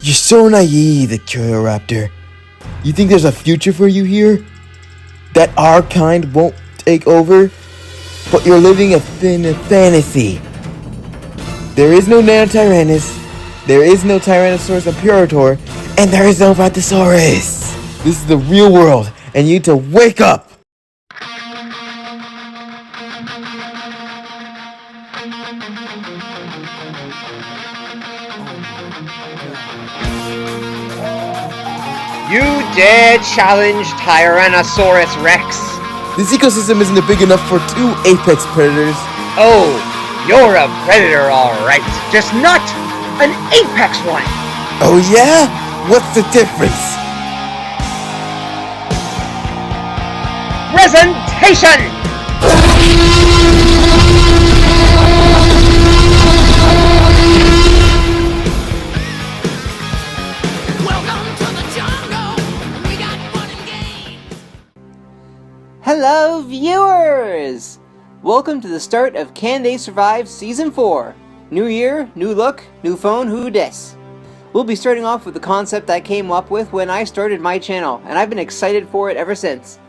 You're so naive, Echiraptor. You think there's a future for you here? That our kind won't take over? But you're living a fantasy. There is no Nanotyrannus, there is no Tyrannosaurus Imperator, and there is no Brontosaurus. This is the real world, and you need to wake up! You dare challenge Tyrannosaurus Rex? This ecosystem isn't big enough for 2 apex predators. Oh, you're a predator, alright. Just not an apex one. Oh yeah? What's the difference? Presentation! Hello, viewers! Welcome to the start of Can They Survive Season 4. New year, new look, new phone, who dis? We'll be starting off with the concept I came up with when I started my channel, and I've been excited for it ever since.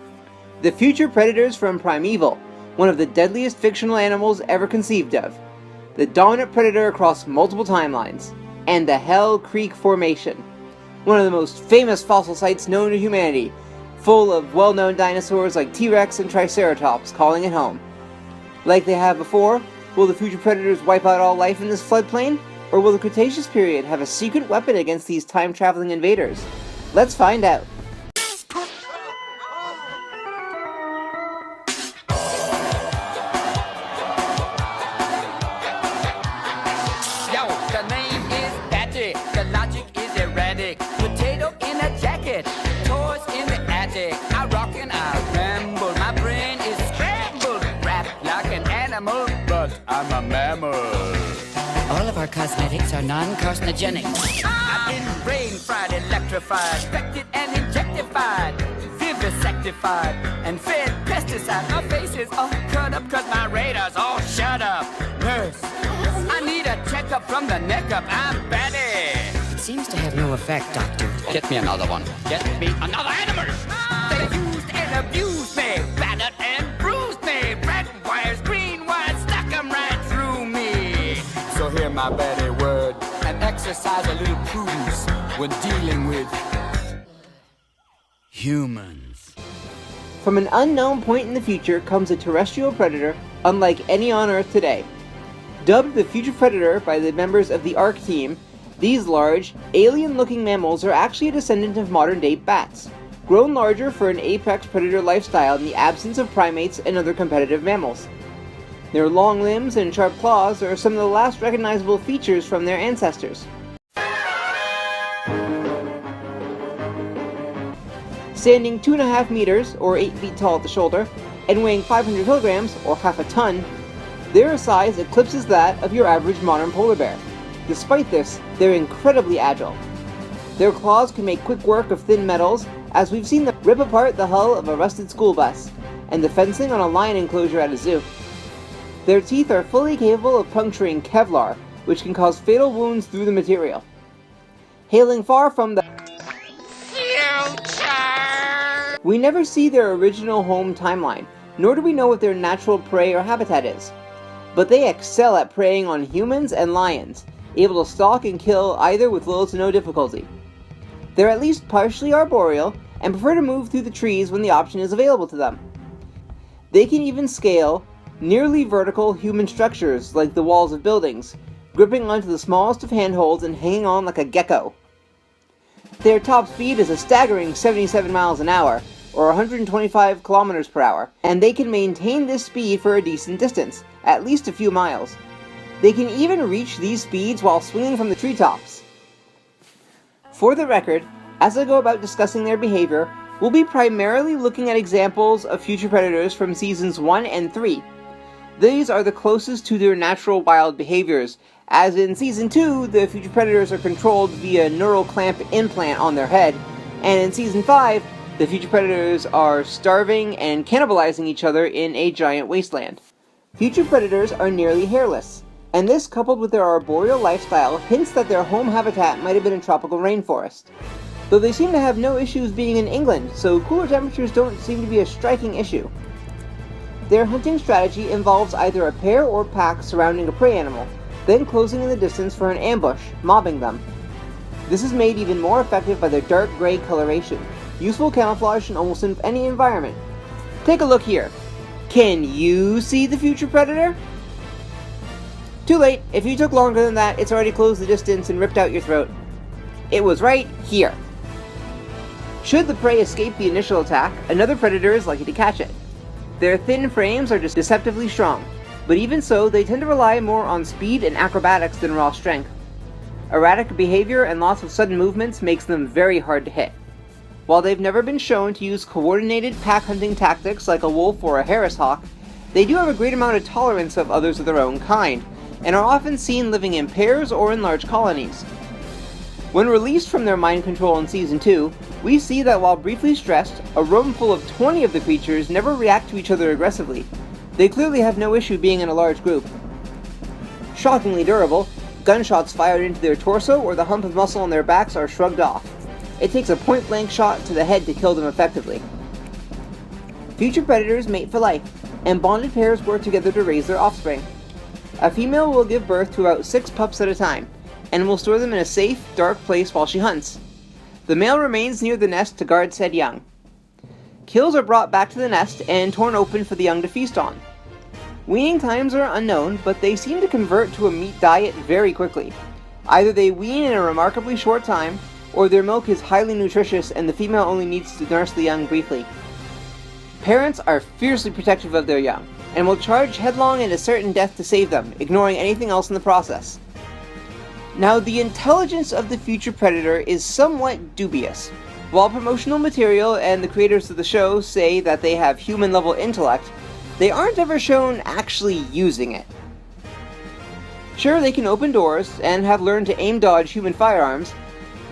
The future predators from Primeval, one of the deadliest fictional animals ever conceived of. The dominant predator across multiple timelines. And the Hell Creek Formation, one of the most famous fossil sites known to humanity, full of well-known dinosaurs like T-Rex and Triceratops calling it home. Like they have before, will the future predators wipe out all life in this floodplain? Or will the Cretaceous period have a secret weapon against these time-traveling invaders? Let's find out. Yo, the name is Patrick, the logic is erratic. Potato in a jacket, toys in the attic. I rock and I ramble, my brain is scrambled. Rap like an animal, but I'm a mammal. All of our cosmetics are non-carcinogenic. I've been brain fried, electrified, infected and injectified, vivisectified, and fed pesticide. My face is all cut up cause my radar's all shut up. Nurse, I need a checkup from the neck up, I'm Betty. It seems to have no effect, Doctor. Get me another one. Get me another animal. They used and abused me, battered and bruised me. Red wires, green wires, stuck 'em right through me. So hear my Betty word and exercise a little prudence when dealing with humans. From an unknown point in the future comes a terrestrial predator unlike any on Earth today. Dubbed the Future Predator by the members of the ARK team, these large, alien-looking mammals are actually a descendant of modern-day bats, grown larger for an apex predator lifestyle in the absence of primates and other competitive mammals. Their long limbs and sharp claws are some of the last recognizable features from their ancestors. Standing 2.5 meters, or 8 feet tall at the shoulder, and weighing 500 kilograms, or half a ton, their size eclipses that of your average modern polar bear. Despite this, they're incredibly agile. Their claws can make quick work of thin metals, as we've seen them rip apart the hull of a rusted school bus, and the fencing on a lion enclosure at a zoo. Their teeth are fully capable of puncturing Kevlar, which can cause fatal wounds through the material. Hailing far from the future, we never see their original home timeline, nor do we know what their natural prey or habitat is. But they excel at preying on humans and lions, able to stalk and kill either with little to no difficulty. They're at least partially arboreal, and prefer to move through the trees when the option is available to them. They can even scale nearly vertical human structures like the walls of buildings, gripping onto the smallest of handholds and hanging on like a gecko. Their top speed is a staggering 77 miles an hour, or 125 kilometers per hour, and they can maintain this speed for a decent distance, at least a few miles. They can even reach these speeds while swinging from the treetops. For the record, as I go about discussing their behavior, we'll be primarily looking at examples of future predators from Seasons 1 and 3. These are the closest to their natural wild behaviors, as in Season 2, the future predators are controlled via neural clamp implant on their head, and in Season 5, the future predators are starving and cannibalizing each other in a giant wasteland. Future predators are nearly hairless, And this, coupled with their arboreal lifestyle, hints that their home habitat might have been a tropical rainforest. Though they seem to have no issues being in England, so cooler temperatures don't seem to be a striking issue. Their hunting strategy involves either a pair or pack surrounding a prey animal, then closing in the distance for an ambush, mobbing them. This is made even more effective by their dark gray coloration, useful camouflage in almost any environment. Take a look here. Can you see the future predator? Too late. If you took longer than that, it's already closed the distance and ripped out your throat. It was right here. Should the prey escape the initial attack, another predator is likely to catch it. Their thin frames are just deceptively strong, but even so, they tend to rely more on speed and acrobatics than raw strength. Erratic behavior and lots of sudden movements makes them very hard to hit. While they've never been shown to use coordinated pack hunting tactics like a wolf or a Harris hawk, they do have a great amount of tolerance of others of their own kind, and are often seen living in pairs or in large colonies. When released from their mind control in Season 2, we see that while briefly stressed, a room full of 20 of the creatures never react to each other aggressively. They clearly have no issue being in a large group. Shockingly durable, gunshots fired into their torso or the hump of muscle on their backs are shrugged off. It takes a point-blank shot to the head to kill them effectively. Future predators mate for life, and bonded pairs work together to raise their offspring. A female will give birth to about 6 pups at a time, and will store them in a safe, dark place while she hunts. The male remains near the nest to guard said young. Kills are brought back to the nest and torn open for the young to feast on. Weaning times are unknown, but they seem to convert to a meat diet very quickly. Either they wean in a remarkably short time, or their milk is highly nutritious and the female only needs to nurse the young briefly. Parents are fiercely protective of their young, and will charge headlong into certain death to save them, ignoring anything else in the process. Now, the intelligence of the future predator is somewhat dubious. While promotional material and the creators of the show say that they have human-level intellect, they aren't ever shown actually using it. Sure, they can open doors and have learned to aim-dodge human firearms,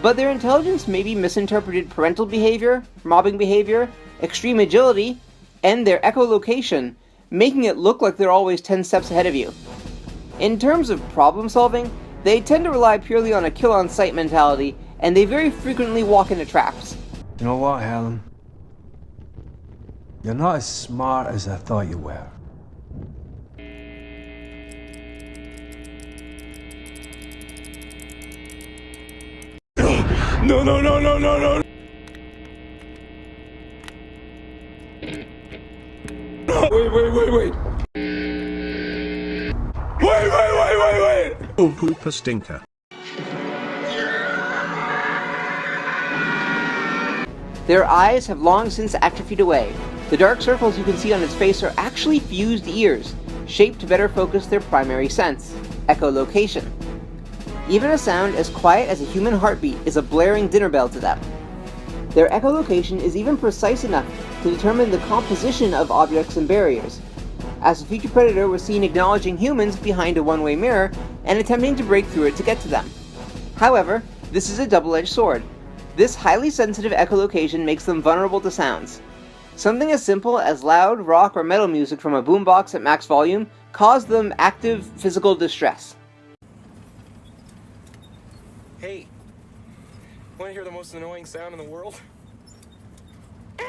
but their intelligence may be misinterpreted parental behavior, mobbing behavior, extreme agility, and their echolocation, making it look like they're always 10 steps ahead of you. In terms of problem solving, they tend to rely purely on a kill-on-sight mentality, and they very frequently walk into traps. You know what, Helen? You're not as smart as I thought you were. No, no, no, no, no, no! Wait! Wait! Oh, pooper stinker. Their eyes have long since atrophied away. The dark circles you can see on its face are actually fused ears, shaped to better focus their primary sense, echolocation. Even a sound as quiet as a human heartbeat is a blaring dinner bell to them. Their echolocation is even precise enough to determine the composition of objects and barriers, as the future predator was seen acknowledging humans behind a one-way mirror and attempting to break through it to get to them. However, this is a double-edged sword. This highly sensitive echolocation makes them vulnerable to sounds. Something as simple as loud rock or metal music from a boombox at max volume caused them active physical distress. Hey, want to hear the most annoying sound in the world? Guys!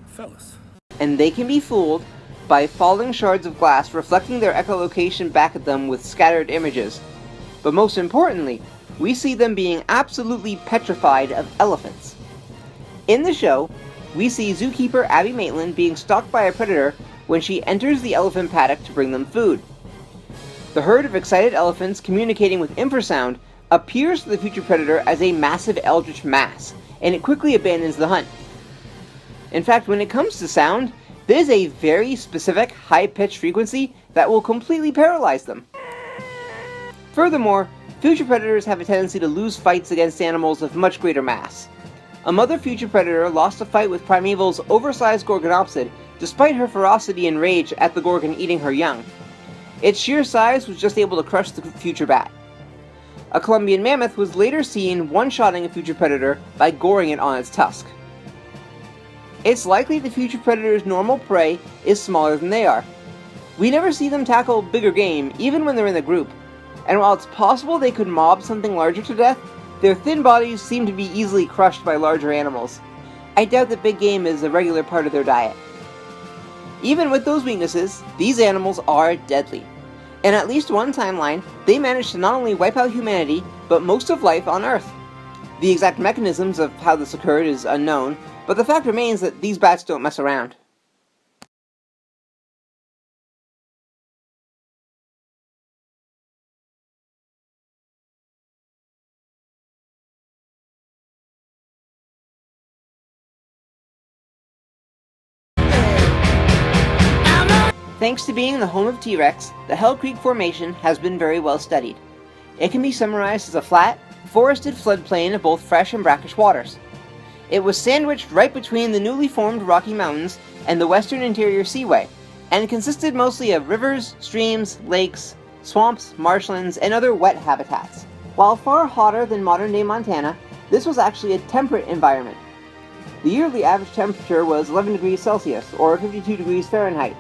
Fellas. And they can be fooled by falling shards of glass reflecting their echolocation back at them with scattered images. But most importantly, we see them being absolutely petrified of elephants. In the show, we see zookeeper Abby Maitland being stalked by a predator when she enters the elephant paddock to bring them food. The herd of excited elephants communicating with infrasound appears to the future predator as a massive eldritch mass, and it quickly abandons the hunt. In fact, when it comes to sound, there's a very specific high-pitched frequency that will completely paralyze them. Furthermore, future predators have a tendency to lose fights against animals of much greater mass. A mother future predator lost a fight with Primeval's oversized Gorgonopsid despite her ferocity and rage at the Gorgon eating her young. Its sheer size was just able to crush the future bat. A Columbian mammoth was later seen one-shotting a future predator by goring it on its tusk. it's likely the future predator's normal prey is smaller than they are. We never see them tackle bigger game, even when they're in a group, and while it's possible they could mob something larger to death, their thin bodies seem to be easily crushed by larger animals. I doubt that big game is a regular part of their diet. Even with those weaknesses, these animals are deadly. In at least one timeline, they managed to not only wipe out humanity, but most of life on Earth. The exact mechanisms of how this occurred is unknown, but the fact remains that these bats don't mess around. Thanks to being the home of T-Rex, the Hell Creek Formation has been very well studied. It can be summarized as a flat, forested floodplain of both fresh and brackish waters. It was sandwiched right between the newly formed Rocky Mountains and the Western Interior Seaway, and consisted mostly of rivers, streams, lakes, swamps, marshlands, and other wet habitats. While far hotter than modern-day Montana, this was actually a temperate environment. The yearly average temperature was 11 degrees Celsius, or 52 degrees Fahrenheit.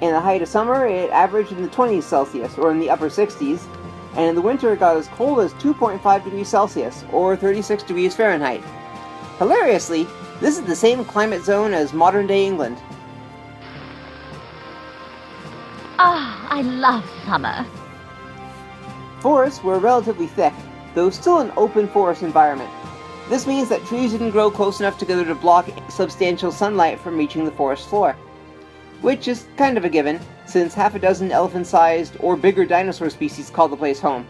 In the height of summer, it averaged in the 20s Celsius, or in the upper 60s, and in the winter it got as cold as 2.5 degrees Celsius, or 36 degrees Fahrenheit. Hilariously, this is the same climate zone as modern-day England. Ah, I love summer. Forests were relatively thick, though still an open forest environment. This means that trees didn't grow close enough together to block substantial sunlight from reaching the forest floor. Which is kind of a given, since half a dozen elephant-sized or bigger dinosaur species call the place home.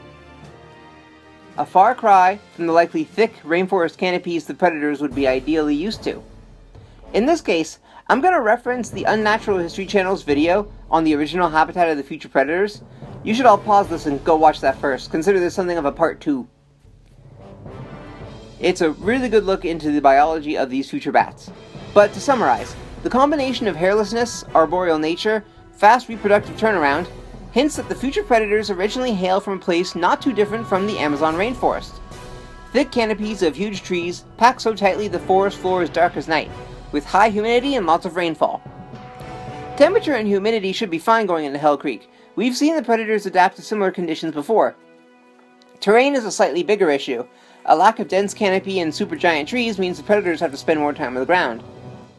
A far cry from the likely thick rainforest canopies the predators would be ideally used to. In this case, I'm going to reference the Unnatural History Channel's video on the original habitat of the future predators. You should all pause this and go watch that first. Consider this something of a part 2. It's a really good look into the biology of these future bats. But to summarize, the combination of hairlessness, arboreal nature, fast reproductive turnaround, hints that the future predators originally hail from a place not too different from the Amazon rainforest. Thick canopies of huge trees packed so tightly the forest floor is dark as night, with high humidity and lots of rainfall. Temperature and humidity should be fine going into Hell Creek. We've seen the predators adapt to similar conditions before. Terrain is a slightly bigger issue. A lack of dense canopy and supergiant trees means the predators have to spend more time on the ground.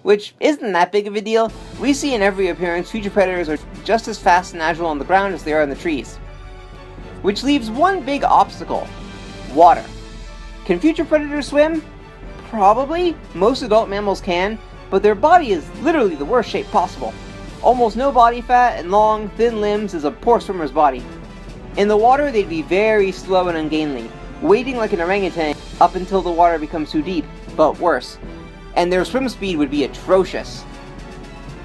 Which isn't that big of a deal. We see in every appearance future predators are just as fast and agile on the ground as they are in the trees. Which leaves one big obstacle: water. Can future predators swim? Probably. Most adult mammals can, but their body is literally the worst shape possible. Almost no body fat and long, thin limbs is a poor swimmer's body. In the water, they'd be very slow and ungainly, wading like an orangutan up until the water becomes too deep, but worse. And their swim speed would be atrocious.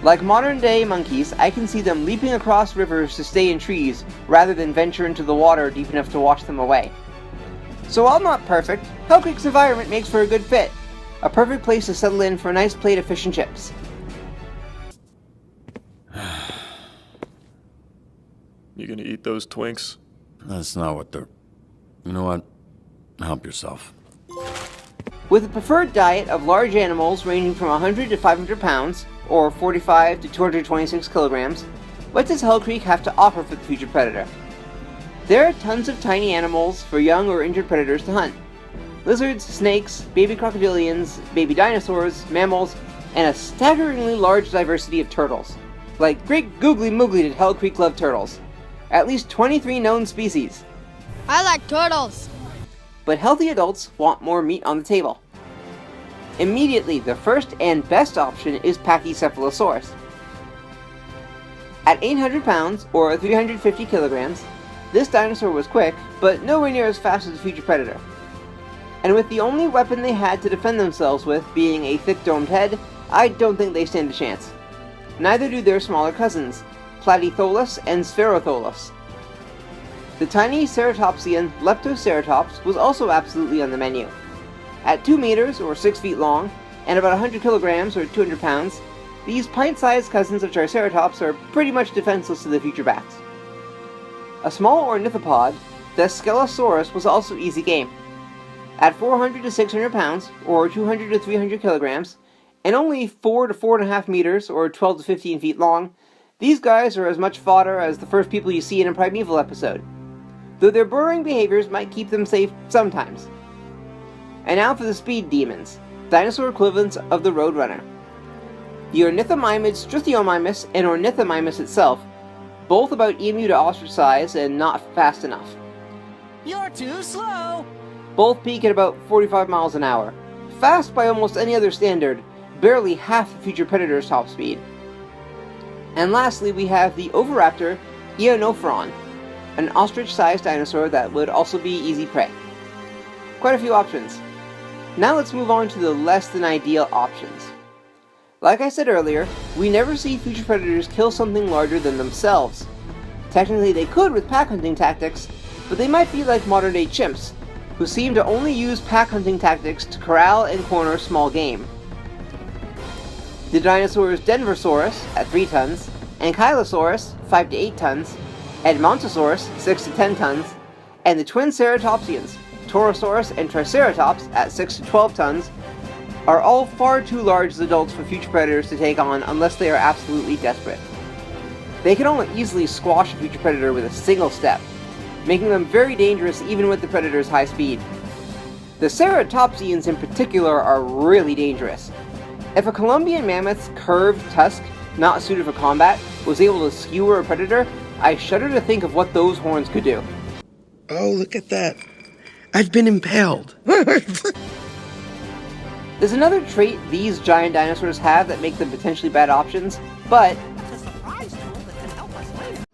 Like modern-day monkeys, I can see them leaping across rivers to stay in trees, rather than venture into the water deep enough to wash them away. So while not perfect, Hell Creek's environment makes for a good fit. A perfect place to settle in for a nice plate of fish and chips. You gonna eat those Twinks? That's not what they're... You know what? Help yourself. With a preferred diet of large animals ranging from 100 to 500 pounds, or 45 to 226 kilograms, what does Hell Creek have to offer for the future predator? There are tons of tiny animals for young or injured predators to hunt. Lizards, snakes, baby crocodilians, baby dinosaurs, mammals, and a staggeringly large diversity of turtles. Like great googly moogly did Hell Creek love turtles. At least 23 known species. I like turtles! But healthy adults want more meat on the table. Immediately, the first and best option is Pachycephalosaurus. At 800 pounds, or 350 kilograms, this dinosaur was quick, but nowhere near as fast as the future predator. And with the only weapon they had to defend themselves with being a thick domed head, I don't think they stand a chance. Neither do their smaller cousins, Platytholus and Spherotholus. The tiny ceratopsian Leptoceratops was also absolutely on the menu. At 2 meters, or 6 feet long, and about 100 kilograms, or 200 pounds, these pint-sized cousins of Triceratops are pretty much defenseless to the future bats. A small ornithopod, the Skelosaurus, was also easy game. At 400 to 600 pounds, or 200 to 300 kilograms, And only 4 to 4.5 meters, or 12 to 15 feet long, these guys are as much fodder as the first people you see in a Primeval episode, though their burrowing behaviors might keep them safe sometimes. And now for the speed demons, dinosaur equivalents of the Roadrunner. The Ornithomimids Struthiomimus and Ornithomimus itself, both about emu to ostrich size and not fast enough. You're too slow! Both peak at about 45 miles an hour, fast by almost any other standard, barely half the future predator's top speed. And lastly, we have the Oviraptor Eonophron, an ostrich-sized dinosaur that would also be easy prey. Quite a few options. Now let's move on to the less than ideal options. Like I said earlier, we never see future predators kill something larger than themselves. Technically they could with pack hunting tactics, but they might be like modern day chimps, who seem to only use pack hunting tactics to corral and corner small game. The dinosaurs Denversaurus at 3 tons, Ankylosaurus 5 to 8 tons, Edmontosaurus 6 to 10 tons, and the twin ceratopsians, Torosaurus and Triceratops at 6 to 12 tons, are all far too large as adults for future predators to take on unless they are absolutely desperate. They can only easily squash a future predator with a single step, making them very dangerous even with the predator's high speed. The ceratopsians in particular are really dangerous. If a Columbian mammoth's curved tusk, not suited for combat, was able to skewer a predator, I shudder to think of what those horns could do. Oh, look at that. I've been impaled. There's another trait these giant dinosaurs have that make them potentially bad options, but That's a surprise tool that can help us later.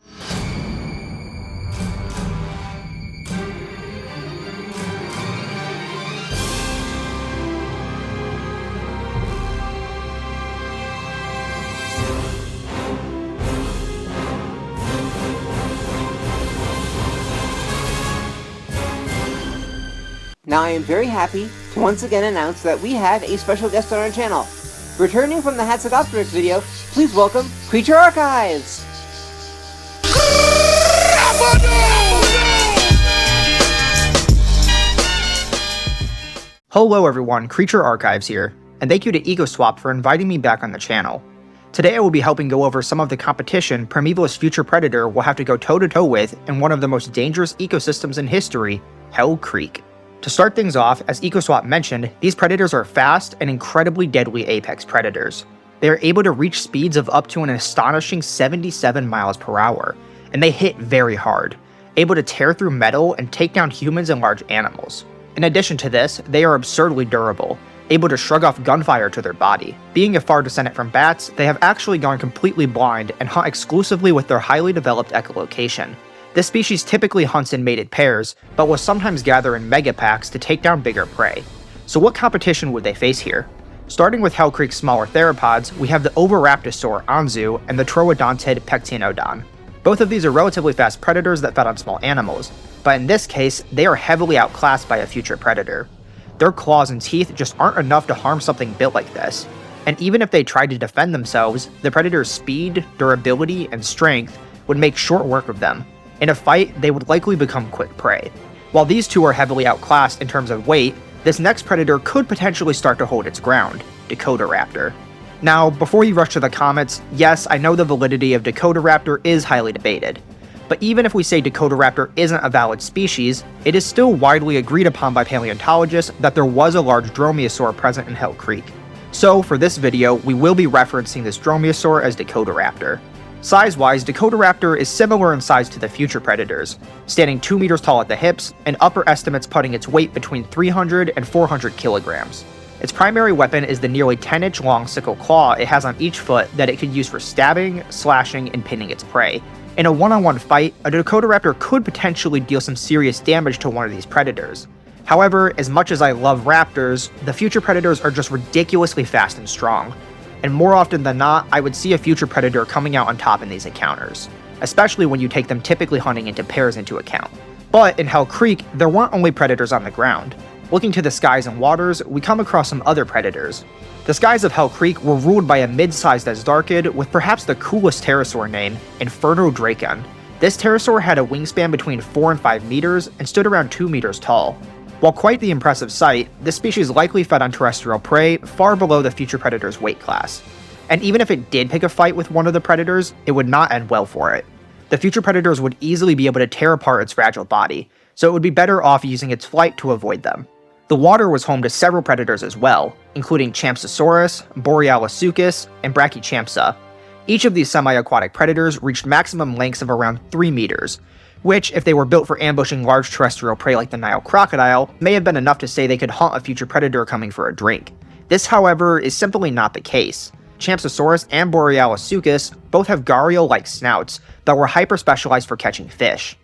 now I am very happy to once again announce that we have a special guest on our channel. Returning from the Hatzegopteryx video, please welcome Creature Archives! Hello everyone, Creature Archives here, and thank you to EcoSwap for inviting me back on the channel. Today I will be helping go over some of the competition Primeval's future predator will have to go toe-to-toe with in one of the most dangerous ecosystems in history, Hell Creek. To start things off, as EcoSwap mentioned, these predators are fast and incredibly deadly apex predators. They are able to reach speeds of up to an astonishing 77 miles per hour, and they hit very hard, able to tear through metal and take down humans and large animals. In addition to this, they are absurdly durable, able to shrug off gunfire to their body. Being a far descendant from bats, they have actually gone completely blind and hunt exclusively with their highly developed echolocation. This species typically hunts in mated pairs, but will sometimes gather in megapacks to take down bigger prey. So what competition would they face here? Starting with Hell Creek's smaller theropods, we have the Oviraptorosaur Anzu and the Troodontid Pectinodon. Both of these are relatively fast predators that fed on small animals, but in this case, they are heavily outclassed by a future predator. Their claws and teeth just aren't enough to harm something built like this, and even if they tried to defend themselves, the predator's speed, durability, and strength would make short work of them. In a fight, they would likely become quick prey. While these two are heavily outclassed in terms of weight, this next predator could potentially start to hold its ground, Dakotaraptor. Now, before you rush to the comments, yes, I know the validity of Dakotaraptor is highly debated. But even if we say Dakotaraptor isn't a valid species, it is still widely agreed upon by paleontologists that there was a large dromaeosaur present in Hell Creek. So, for this video, we will be referencing this dromaeosaur as Dakotaraptor. Size-wise, Dakotaraptor is similar in size to the future predators, standing 2 meters tall at the hips, and upper estimates putting its weight between 300 and 400 kilograms. Its primary weapon is the nearly 10-inch long sickle claw it has on each foot that it could use for stabbing, slashing, and pinning its prey. In a one-on-one fight, a Dakotaraptor could potentially deal some serious damage to one of these predators. However, as much as I love raptors, the future predators are just ridiculously fast and strong. And more often than not, I would see a future predator coming out on top in these encounters, especially when you take them typically hunting into pairs into account. But in Hell Creek, there weren't only predators on the ground. Looking to the skies and waters, we come across some other predators. The skies of Hell Creek were ruled by a mid-sized Azhdarchid with perhaps the coolest pterosaur name, Infernodracon. This pterosaur had a wingspan between 4 and 5 meters and stood around 2 meters tall. While quite the impressive sight, this species likely fed on terrestrial prey far below the future predator's weight class. And even if it did pick a fight with one of the predators, it would not end well for it. The future predators would easily be able to tear apart its fragile body, so it would be better off using its flight to avoid them. The water was home to several predators as well, including Champsosaurus, Borealisuchus, and Brachychampsa. Each of these semi-aquatic predators reached maximum lengths of around 3 meters, which, if they were built for ambushing large terrestrial prey like the Nile crocodile, may have been enough to say they could hunt a future predator coming for a drink. This, however, is simply not the case. Champsosaurus and Borealisuchus both have gharial-like snouts that were hyper-specialized for catching fish,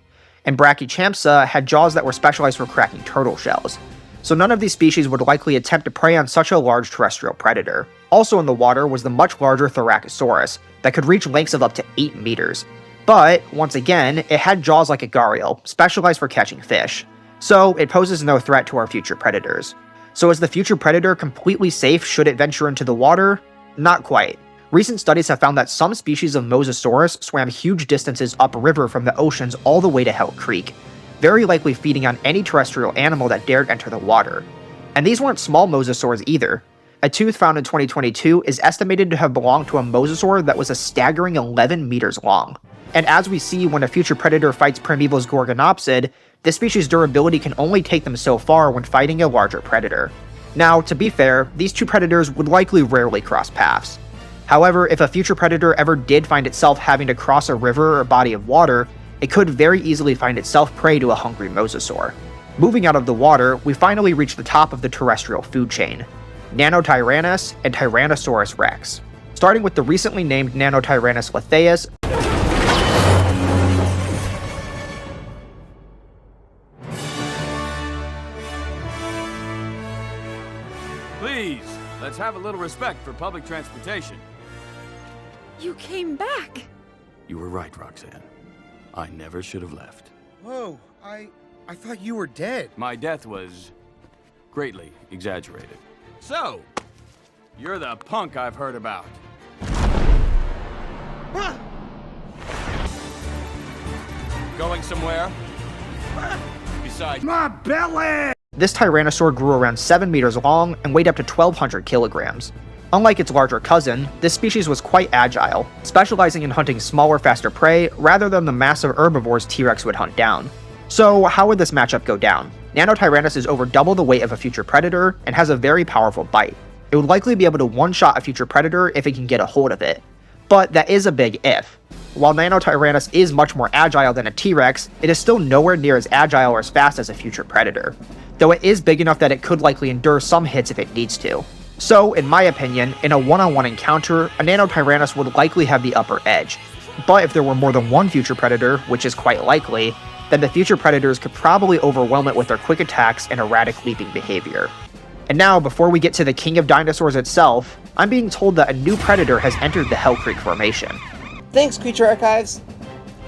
and Brachychampsa had jaws that were specialized for cracking turtle shells. So none of these species would likely attempt to prey on such a large terrestrial predator. Also in the water was the much larger Thoracosaurus that could reach lengths of up to 8 meters. But, once again, it had jaws like a gharial, specialized for catching fish. So it poses no threat to our future predators. So is the future predator completely safe should it venture into the water? Not quite. Recent studies have found that some species of Mosasaurus swam huge distances upriver from the oceans all the way to Hell Creek, very likely feeding on any terrestrial animal that dared enter the water. And these weren't small mosasaurs either. A tooth found in 2022 is estimated to have belonged to a mosasaur that was a staggering 11 meters long. And as we see when a future predator fights Primeval's Gorgonopsid, this species' durability can only take them so far when fighting a larger predator. Now, to be fair, these two predators would likely rarely cross paths. However, if a future predator ever did find itself having to cross a river or body of water, it could very easily find itself prey to a hungry mosasaur. Moving out of the water, we finally reach the top of the terrestrial food chain: Nanotyrannus and Tyrannosaurus rex. Starting with the recently named Nanotyrannus lethaeus. Please, let's have a little respect for public transportation. You came back. You were right, Roxanne. I never should have left. Whoa, I thought you were dead. My death was greatly exaggerated. So, you're the punk I've heard about. Going somewhere? Besides my belly! This tyrannosaur grew around 7 meters long and weighed up to 1,200 kilograms. Unlike its larger cousin, this species was quite agile, specializing in hunting smaller, faster prey rather than the massive herbivores T-Rex would hunt down. So how would this matchup go down? Nanotyrannus is over double the weight of a future predator and has a very powerful bite. It would likely be able to one-shot a future predator if it can get a hold of it. But that is a big if. While Nanotyrannus is much more agile than a T-Rex, it is still nowhere near as agile or as fast as a future predator, though it is big enough that it could likely endure some hits if it needs to. So, in my opinion, in a one-on-one encounter, a Nanotyrannus would likely have the upper edge. But if there were more than one future predator, which is quite likely, then the future predators could probably overwhelm it with their quick attacks and erratic leaping behavior. And now, before we get to the king of dinosaurs itself, I'm being told that a new predator has entered the Hell Creek Formation. Thanks, Creature Archives!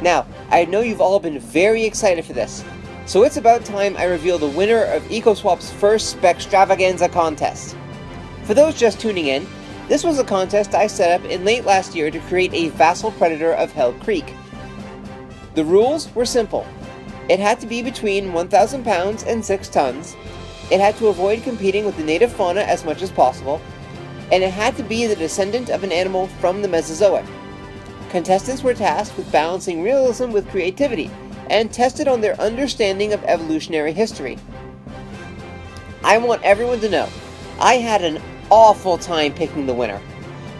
Now, I know you've all been very excited for this, so it's about time I reveal the winner of EcoSwap's first Spextravaganza contest. For those just tuning in, this was a contest I set up in late last year to create a vassal predator of Hell Creek. The rules were simple. It had to be between 1,000 pounds and 6 tons, it had to avoid competing with the native fauna as much as possible, and it had to be the descendant of an animal from the Mesozoic. Contestants were tasked with balancing realism with creativity, and tested on their understanding of evolutionary history. I want everyone to know, I had an awful time picking the winner.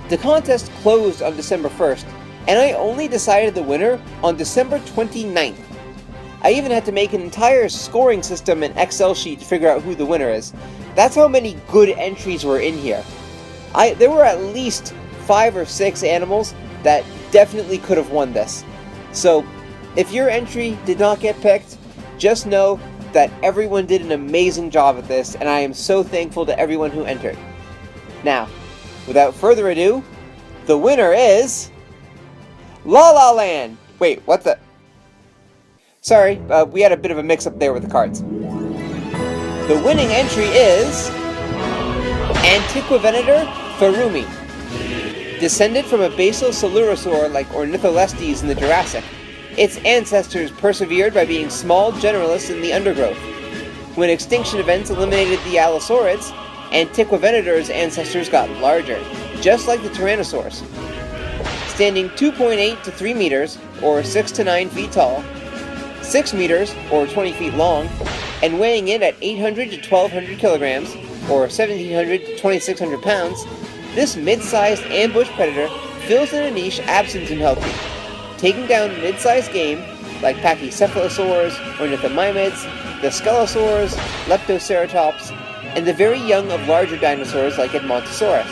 The contest closed on December 1st, and I only decided the winner on December 29th. I even had to make an entire scoring system and Excel sheet to figure out who the winner is. That's how many good entries were in here. There were at least 5 or 6 animals that definitely could have won this. So, if your entry did not get picked, just know that everyone did an amazing job at this, and I am so thankful to everyone who entered. Now, without further ado, the winner is... La La Land! Wait, what the... Sorry, we had a bit of a mix-up there with the cards. The winning entry is... Antiquivenator Ferrumi. Descended from a basal coelurosaur like Ornitholestes in the Jurassic, its ancestors persevered by being small generalists in the undergrowth. When extinction events eliminated the Allosaurids, Antiquovenator's ancestors got larger, just like the Tyrannosaurs. Standing 2.8 to 3 meters, or 6 to 9 feet tall, 6 meters, or 20 feet long, and weighing in at 800 to 1200 kilograms, or 1700 to 2600 pounds, this mid-sized ambush predator fills in a niche absent in Hell Creek, taking down mid-sized game like Pachycephalosaurs, Ornithomimids, the Skelosaurs, Leptoceratops, and the very young of larger dinosaurs like Edmontosaurus.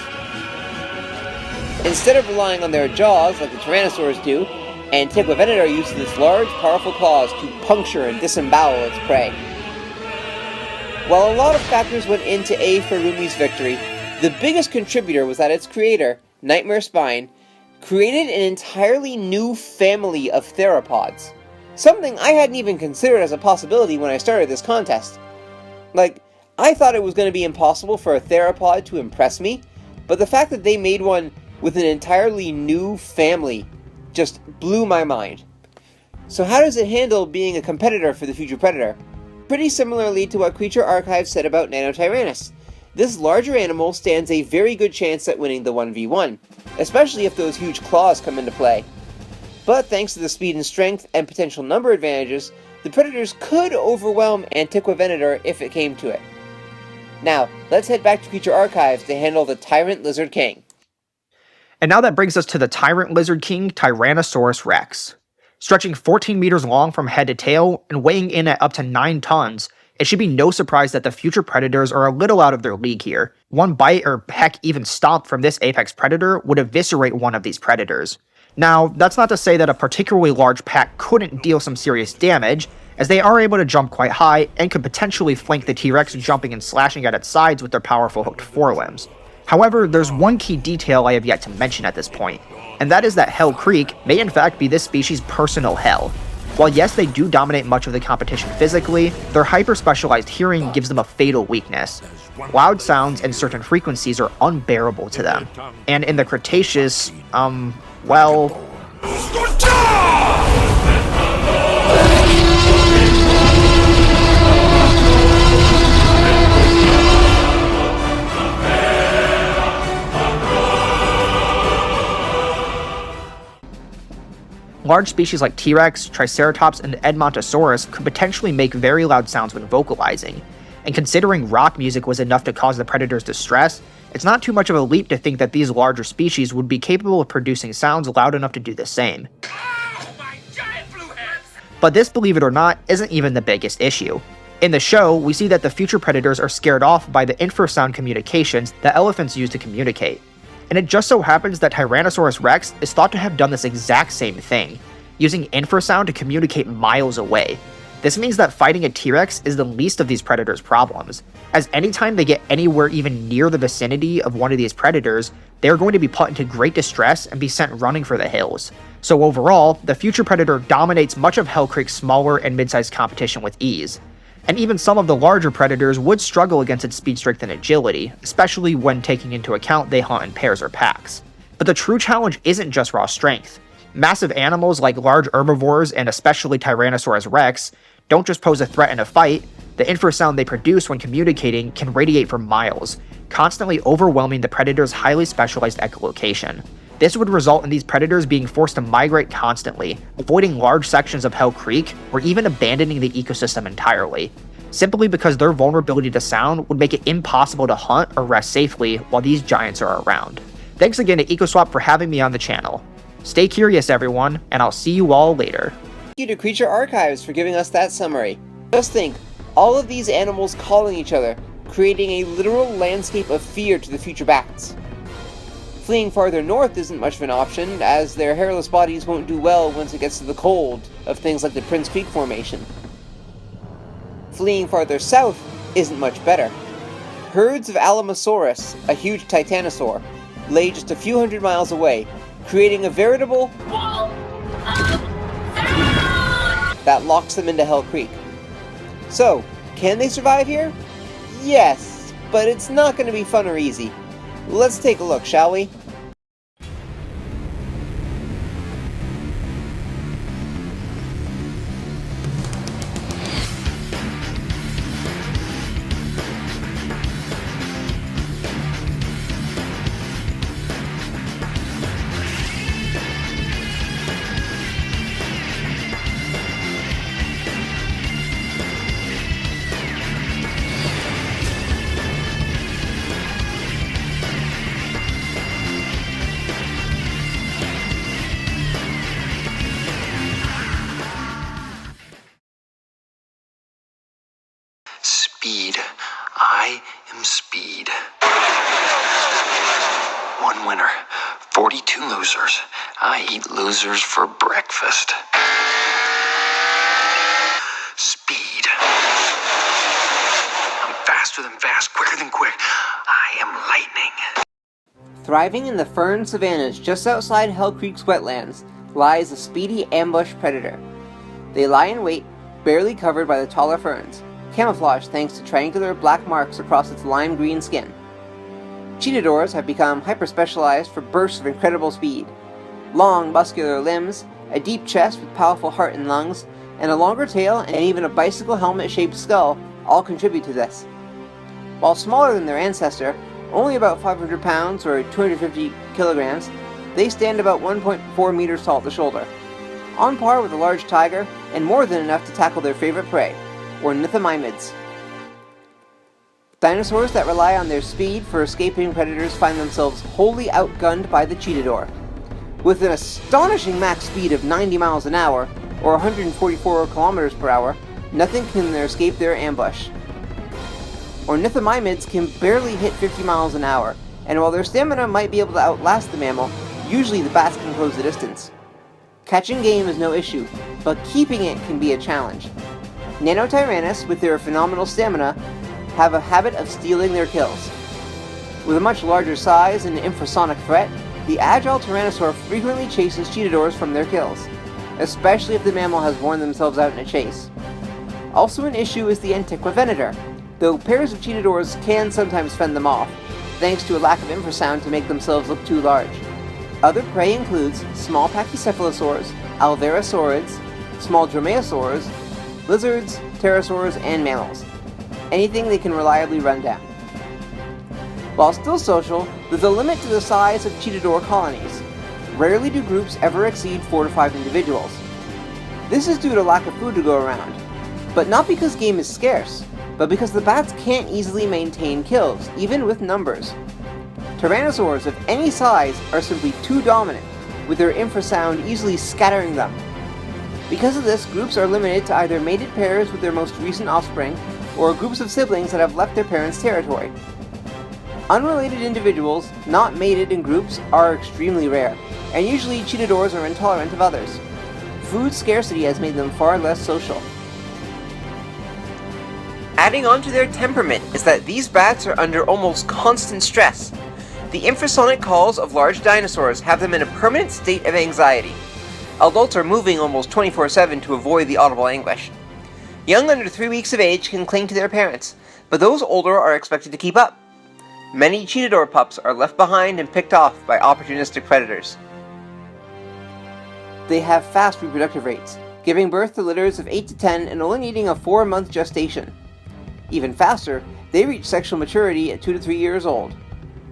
Instead of relying on their jaws like the Tyrannosaurs do, Antiquovenator uses its large, powerful claws to puncture and disembowel its prey. While a lot of factors went into A. Furumi's victory, the biggest contributor was that its creator, Nightmare Spine, created an entirely new family of theropods. Something I hadn't even considered as a possibility when I started this contest. Like, I thought it was going to be impossible for a theropod to impress me, but the fact that they made one with an entirely new family just blew my mind. So how does it handle being a competitor for the future predator? Pretty similarly to what Creature Archive said about Nanotyrannus. This larger animal stands a very good chance at winning the 1v1, especially if those huge claws come into play. But thanks to the speed and strength and potential number advantages, the predators could overwhelm Antiquovenator if it came to it. Now, let's head back to Creature Archives to handle the Tyrant Lizard King. And now that brings us to the Tyrant Lizard King, Tyrannosaurus Rex. Stretching 14 meters long from head to tail and weighing in at up to 9 tons, it should be no surprise that the future predators are a little out of their league here. One bite, or heck even stomp from this apex predator would eviscerate one of these predators. Now, that's not to say that a particularly large pack couldn't deal some serious damage, as they are able to jump quite high and could potentially flank the T-Rex jumping and slashing at its sides with their powerful hooked forelimbs. However, there's one key detail I have yet to mention at this point, and that is that Hell Creek may in fact be this species' personal hell. While yes, they do dominate much of the competition physically, their hyper-specialized hearing gives them a fatal weakness. Loud sounds and certain frequencies are unbearable to them. And in the Cretaceous, well... Large species like T-Rex, Triceratops, and Edmontosaurus could potentially make very loud sounds when vocalizing, and considering rock music was enough to cause the predators distress, it's not too much of a leap to think that these larger species would be capable of producing sounds loud enough to do the same. But this, believe it or not, isn't even the biggest issue. In the show, we see that the future predators are scared off by the infrasound communications that elephants use to communicate. And it just so happens that Tyrannosaurus Rex is thought to have done this exact same thing, using infrasound to communicate miles away. This means that fighting a T-Rex is the least of these predators' problems, as anytime they get anywhere even near the vicinity of one of these predators, they're going to be put into great distress and be sent running for the hills. So overall, the future predator dominates much of Hell Creek's smaller and mid-sized competition with ease. And even some of the larger predators would struggle against its speed, strength, and agility, especially when taking into account they hunt in pairs or packs. But the true challenge isn't just raw strength. Massive animals like large herbivores and especially Tyrannosaurus Rex don't just pose a threat in a fight, the infrasound they produce when communicating can radiate for miles, constantly overwhelming the predator's highly specialized echolocation. This would result in these predators being forced to migrate constantly, avoiding large sections of Hell Creek, or even abandoning the ecosystem entirely, simply because their vulnerability to sound would make it impossible to hunt or rest safely while these giants are around. Thanks again to EcoSwap for having me on the channel. Stay curious, everyone, and I'll see you all later. Thank you to Creature Archives for giving us that summary. Just think, all of these animals calling each other, creating a literal landscape of fear to the future bats. Fleeing farther north isn't much of an option, as their hairless bodies won't do well once it gets to the cold of things like the Prince Creek Formation. Fleeing farther south isn't much better. Herds of Alamosaurus, a huge titanosaur, lay just a few hundred miles away, creating a veritable wall that locks them into Hell Creek. So, can they survive here? Yes, but it's not going to be fun or easy. Let's take a look, shall we? I am Speed. One winner, 42 losers. I eat losers for breakfast. Speed. I'm faster than fast, quicker than quick. I am lightning. Thriving in the fern savannas just outside Hell Creek's wetlands lies a speedy ambush predator. They lie in wait, barely covered by the taller ferns, camouflaged thanks to triangular black marks across its lime green skin. Cheetadors have become hyper-specialized for bursts of incredible speed. Long, muscular limbs, a deep chest with powerful heart and lungs, and a longer tail and even a bicycle helmet-shaped skull all contribute to this. While smaller than their ancestor, only about 500 pounds or 250 kilograms, they stand about 1.4 meters tall at the shoulder, on par with a large tiger and more than enough to tackle their favorite prey, ornithomimids. Dinosaurs that rely on their speed for escaping predators find themselves wholly outgunned by the Cheetador. With an astonishing max speed of 90 miles an hour, or 144 kilometers per hour, nothing can escape their ambush. Ornithomimids can barely hit 50 miles an hour, and while their stamina might be able to outlast the mammal, usually the bats can close the distance. Catching game is no issue, but keeping it can be a challenge. Nanotyrannus, with their phenomenal stamina, have a habit of stealing their kills. With a much larger size and infrasonic threat, the agile Tyrannosaur frequently chases Cheetadors from their kills, especially if the mammal has worn themselves out in a chase. Also an issue is the Antiqua Venator, though pairs of Cheetadors can sometimes fend them off, thanks to a lack of infrasound to make themselves look too large. Other prey includes small pachycephalosaurs, alverasaurids, small dromaeosaurs, lizards, pterosaurs, and mammals. Anything they can reliably run down. While still social, there's a limit to the size of Cheetador colonies. Rarely do groups ever exceed 4 to 5 individuals. This is due to lack of food to go around, but not because game is scarce, but because the bats can't easily maintain kills, even with numbers. Tyrannosaurs of any size are simply too dominant, with their infrasound easily scattering them. Because of this, groups are limited to either mated pairs with their most recent offspring, or groups of siblings that have left their parents' territory. Unrelated individuals, not mated in groups, are extremely rare, and usually Cheetadors are intolerant of others. Food scarcity has made them far less social. Adding on to their temperament is that these bats are under almost constant stress. The infrasonic calls of large dinosaurs have them in a permanent state of anxiety. Adults are moving almost 24/7 to avoid the audible anguish. Young under 3 weeks of age can cling to their parents, but those older are expected to keep up. Many Cheetador pups are left behind and picked off by opportunistic predators. They have fast reproductive rates, giving birth to litters of 8 to 10 and only needing a 4-month gestation. Even faster, they reach sexual maturity at 2 to 3 years old.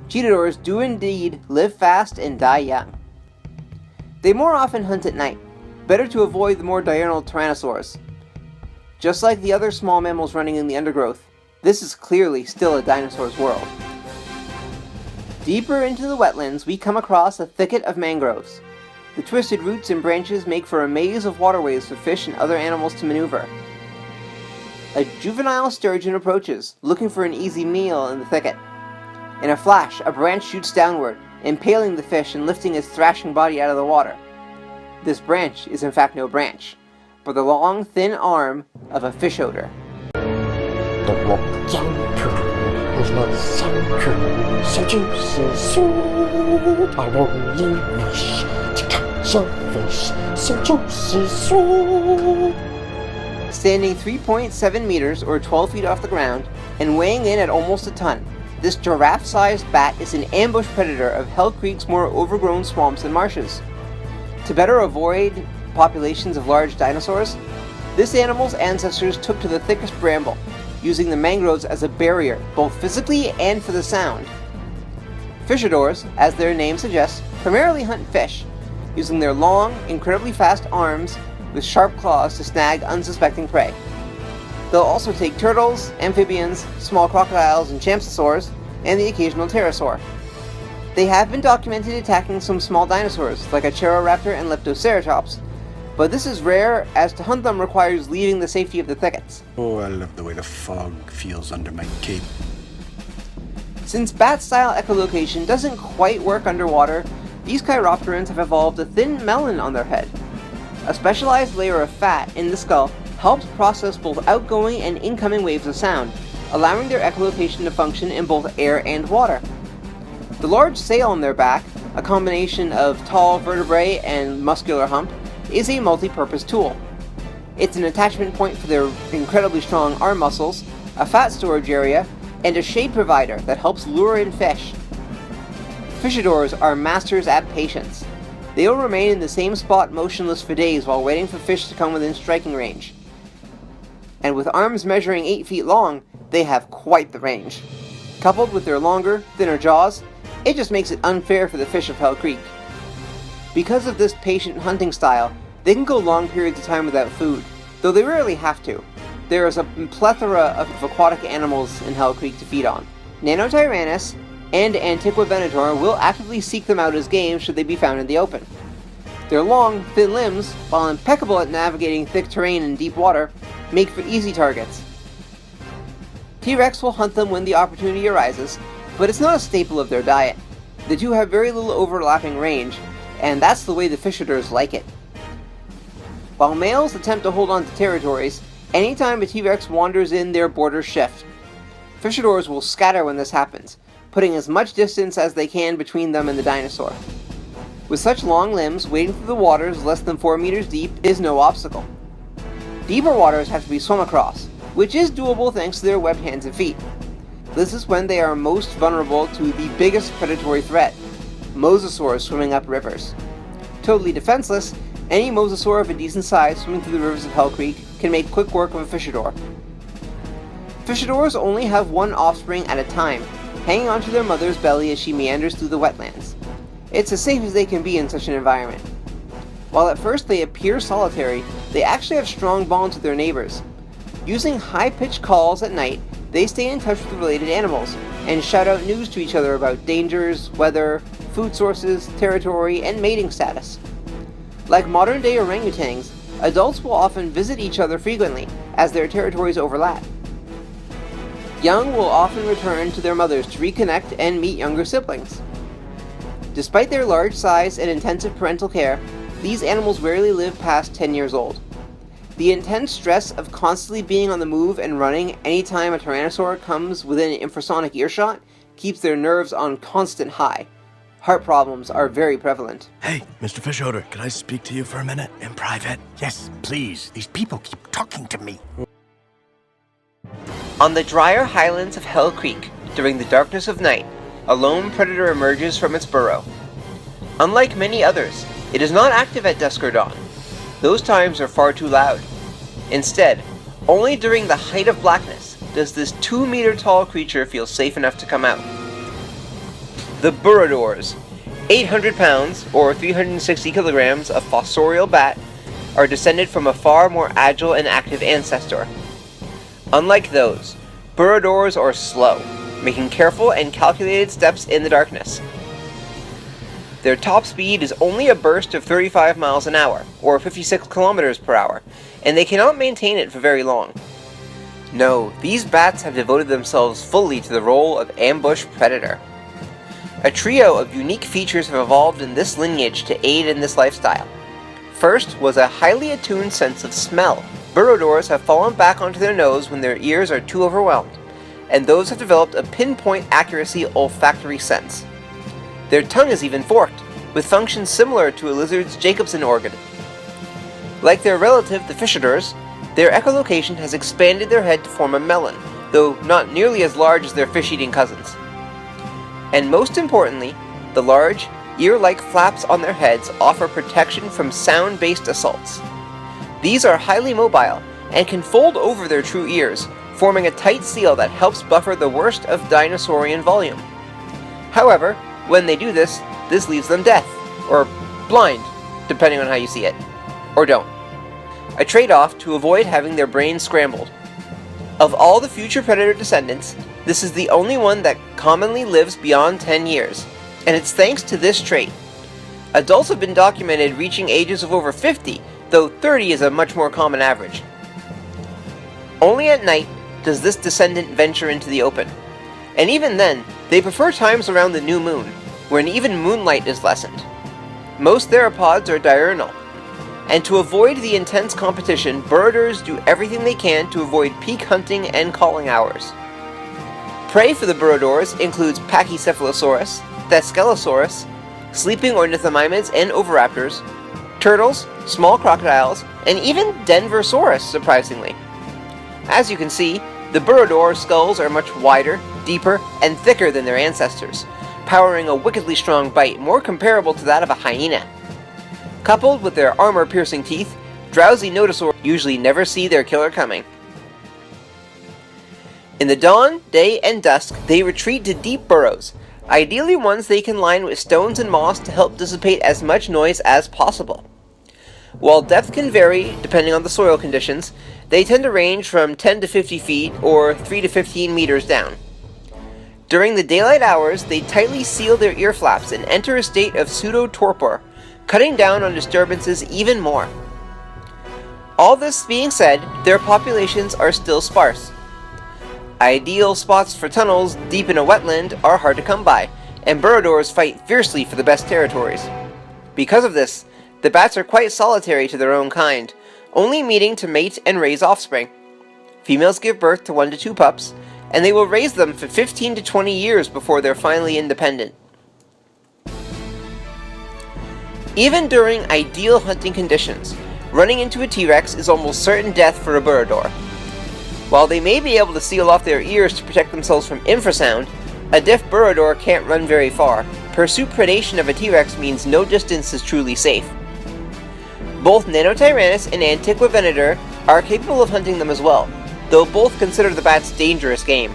Cheetadors do indeed live fast and die young. They more often hunt at night, better to avoid the more diurnal tyrannosaurs. Just like the other small mammals running in the undergrowth, this is clearly still a dinosaur's world. Deeper into the wetlands, we come across a thicket of mangroves. The twisted roots and branches make for a maze of waterways for fish and other animals to maneuver. A juvenile sturgeon approaches, looking for an easy meal in the thicket. In a flash, a branch shoots downward, impaling the fish and lifting its thrashing body out of the water. This branch is in fact no branch, but the long, thin arm of a fish odor. The Wokyanku is not Sanku, so juicy sweet. I only wish to catch your fish, so juicy sweet. Standing 3.7 meters or 12 feet off the ground, and weighing in at almost a ton, this giraffe-sized bat is an ambush predator of Hell Creek's more overgrown swamps and marshes. To better avoid populations of large dinosaurs, this animal's ancestors took to the thickest bramble, using the mangroves as a barrier, both physically and for the sound. Fishadors, as their name suggests, primarily hunt fish, using their long, incredibly fast arms with sharp claws to snag unsuspecting prey. They'll also take turtles, amphibians, small crocodiles and champsosaurs, and the occasional pterosaur. They have been documented attacking some small dinosaurs, like a Cheroraptor and Leptoceratops, but this is rare as to hunt them requires leaving the safety of the thickets. Oh, I love the way the fog feels under my cape. Since bat-style echolocation doesn't quite work underwater, these chiropterans have evolved a thin melon on their head. A specialized layer of fat in the skull helps process both outgoing and incoming waves of sound, allowing their echolocation to function in both air and water. The large sail on their back, a combination of tall vertebrae and muscular hump, is a multi-purpose tool. It's an attachment point for their incredibly strong arm muscles, a fat storage area, and a shade provider that helps lure in fish. Fishadors are masters at patience. They will remain in the same spot motionless for days while waiting for fish to come within striking range. And with arms measuring 8 feet long, they have quite the range. Coupled with their longer, thinner jaws, it just makes it unfair for the fish of Hell Creek. Because of this patient hunting style, they can go long periods of time without food, though they rarely have to. There is a plethora of aquatic animals in Hell Creek to feed on. Nanotyrannus and Antiqua venator will actively seek them out as game should they be found in the open. Their long, thin limbs, while impeccable at navigating thick terrain and deep water, make for easy targets. T-Rex will hunt them when the opportunity arises, but it's not a staple of their diet. The two have very little overlapping range, and that's the way the fishadors like it. While males attempt to hold on to territories, anytime a T-Rex wanders in, their borders shift. Fishadors will scatter when this happens, putting as much distance as they can between them and the dinosaur. With such long limbs, wading through the waters less than 4 meters deep is no obstacle. Deeper waters have to be swum across, which is doable thanks to their webbed hands and feet. This is when they are most vulnerable to the biggest predatory threat, mosasaurs swimming up rivers. Totally defenseless, any mosasaur of a decent size swimming through the rivers of Hell Creek can make quick work of a fishador. Fishadors only have one offspring at a time, hanging onto their mother's belly as she meanders through the wetlands. It's as safe as they can be in such an environment. While at first they appear solitary, they actually have strong bonds with their neighbors. Using high-pitched calls at night, they stay in touch with related animals, and shout out news to each other about dangers, weather, food sources, territory, and mating status. Like modern-day orangutans, adults will often visit each other frequently, as their territories overlap. Young will often return to their mothers to reconnect and meet younger siblings. Despite their large size and intensive parental care, these animals rarely live past 10 years old. The intense stress of constantly being on the move and running anytime a tyrannosaur comes within infrasonic earshot keeps their nerves on constant high. Heart problems are very prevalent. Hey, Mr. Fishodor, can I speak to you for a minute in private? Yes, please. These people keep talking to me. On the drier highlands of Hell Creek, during the darkness of night, a lone predator emerges from its burrow. Unlike many others, it is not active at dusk or dawn. Those times are far too loud. Instead, only during the height of blackness does this 2-meter-tall creature feel safe enough to come out. The Burradors, 800 pounds or 360 kilograms of fossorial bat, are descended from a far more agile and active ancestor. Unlike those, Burradors are slow, making careful and calculated steps in the darkness. Their top speed is only a burst of 35 miles an hour, or 56 kilometers per hour, and they cannot maintain it for very long. No, these bats have devoted themselves fully to the role of ambush predator. A trio of unique features have evolved in this lineage to aid in this lifestyle. First was a highly attuned sense of smell. Burradors have fallen back onto their nose when their ears are too overwhelmed, and those have developed a pinpoint accuracy olfactory sense. Their tongue is even forked, with functions similar to a lizard's Jacobson organ. Like their relative, the fishadors, their echolocation has expanded their head to form a melon, though not nearly as large as their fish-eating cousins. And most importantly, the large, ear-like flaps on their heads offer protection from sound-based assaults. These are highly mobile, and can fold over their true ears, forming a tight seal that helps buffer the worst of dinosaurian volume. However, when they do this, this leaves them deaf, or blind, depending on how you see it, or don't. A trade-off to avoid having their brains scrambled. Of all the future predator descendants, this is the only one that commonly lives beyond 10 years, and it's thanks to this trait. Adults have been documented reaching ages of over 50 though 30 is a much more common average. Only at night does this descendant venture into the open, and even then, they prefer times around the new moon, when even moonlight is lessened. Most theropods are diurnal, and to avoid the intense competition, birders do everything they can to avoid peak hunting and calling hours. Prey for the burrosaurs includes Pachycephalosaurus, Thescelosaurus, sleeping ornithomimids and oviraptors, turtles, small crocodiles, and even Denversaurus, surprisingly. As you can see, the burrosaur skulls are much wider, deeper, and thicker than their ancestors, powering a wickedly strong bite more comparable to that of a hyena. Coupled with their armor-piercing teeth, drowsy nodosaurs usually never see their killer coming. In the dawn, day, and dusk, they retreat to deep burrows, ideally ones they can line with stones and moss to help dissipate as much noise as possible. While depth can vary depending on the soil conditions, they tend to range from 10 to 50 feet or 3 to 15 meters down. During the daylight hours, they tightly seal their ear flaps and enter a state of pseudo-torpor, cutting down on disturbances even more. All this being said, their populations are still sparse. Ideal spots for tunnels deep in a wetland are hard to come by, and burrosaurs fight fiercely for the best territories. Because of this, the bats are quite solitary to their own kind, only meeting to mate and raise offspring. Females give birth to 1 to 2 pups, and they will raise them for 15 to 20 years before they're finally independent. Even during ideal hunting conditions, running into a T-Rex is almost certain death for a burrosaur. While they may be able to seal off their ears to protect themselves from infrasound, a deaf burrosaur can't run very far. Pursuit predation of a T-Rex means no distance is truly safe. Both Nanotyrannus and Antiquivenator are capable of hunting them as well, though both consider the bats dangerous game.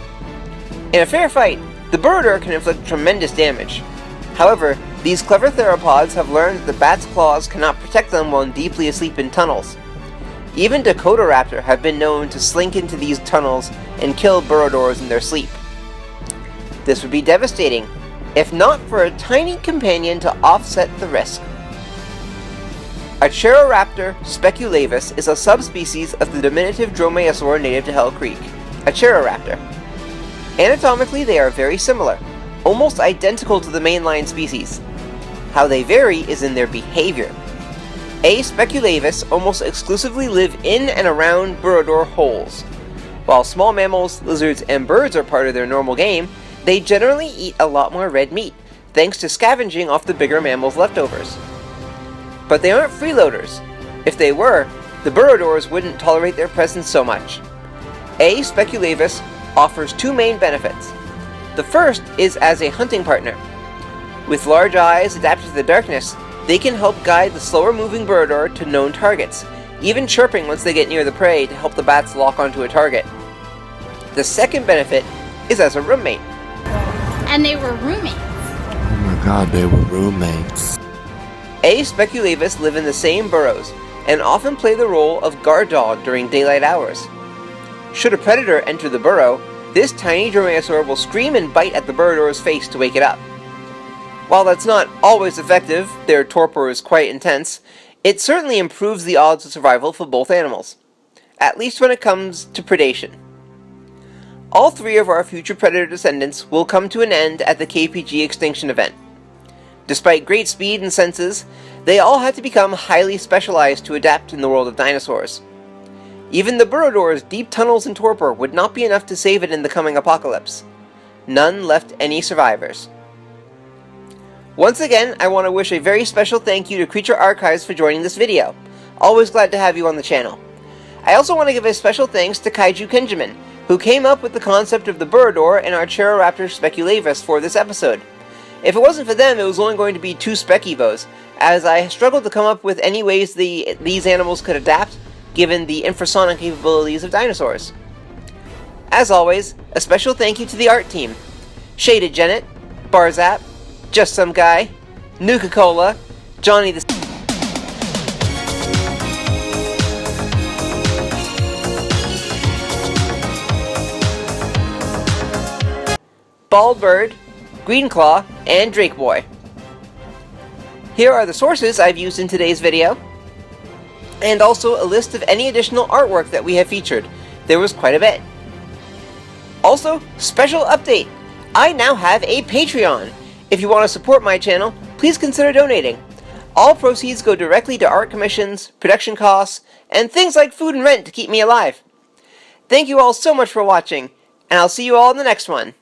In a fair fight, the burrosaur can inflict tremendous damage. However, these clever theropods have learned that the bat's claws cannot protect them while deeply asleep in tunnels. Even Dakotaraptor have been known to slink into these tunnels and kill burrosaurs in their sleep. This would be devastating, if not for a tiny companion to offset the risk. Acheroraptor speculavis is a subspecies of the diminutive dromaeosaur native to Hell Creek, Acheroraptor. Anatomically, they are very similar, almost identical to the mainline species. How they vary is in their behavior. A. speculavis almost exclusively live in and around burrosaur holes. While small mammals, lizards, and birds are part of their normal game, they generally eat a lot more red meat, thanks to scavenging off the bigger mammals' leftovers. But they aren't freeloaders. If they were, the burrosaurs wouldn't tolerate their presence so much. A. speculavis offers 2 main benefits. The first is as a hunting partner. With large eyes adapted to the darkness, they can help guide the slower-moving burrosaur to known targets, even chirping once they get near the prey to help the bats lock onto a target. The second benefit is as a roommate. And they were roommates. Oh my god, they were roommates. A. speculavis live in the same burrows, and often play the role of guard dog during daylight hours. Should a predator enter the burrow, this tiny dromaeosaur will scream and bite at the burrosaur's face to wake it up. While that's not always effective, their torpor is quite intense, it certainly improves the odds of survival for both animals, at least when it comes to predation. All 3 of our future predator descendants will come to an end at the KPG extinction event. Despite great speed and senses, they all had to become highly specialized to adapt in the world of dinosaurs. Even the burrosaur's deep tunnels and torpor would not be enough to save it in the coming apocalypse. None left any survivors. Once again, I want to wish a very special thank you to Creature Archives for joining this video. Always glad to have you on the channel. I also want to give a special thanks to Kaiju Kenjamin, who came up with the concept of the burrosaur and Acheroraptor speculavis for this episode. If it wasn't for them, it was only going to be 2 Spec-Evos, as I struggled to come up with any ways these animals could adapt, given the infrasonic capabilities of dinosaurs. As always, a special thank you to the art team. Shaded Janet, Barzap, Just Some Guy, Nuka-Cola, Johnny the Baldbird, Greenclaw, and Drakeboy. Here are the sources I've used in today's video. and also a list of any additional artwork that we have featured. There was quite a bit. Also, special update! I now have a Patreon! If you want to support my channel, please consider donating. All proceeds go directly to art commissions, production costs, and things like food and rent to keep me alive. Thank you all so much for watching, and I'll see you all in the next one.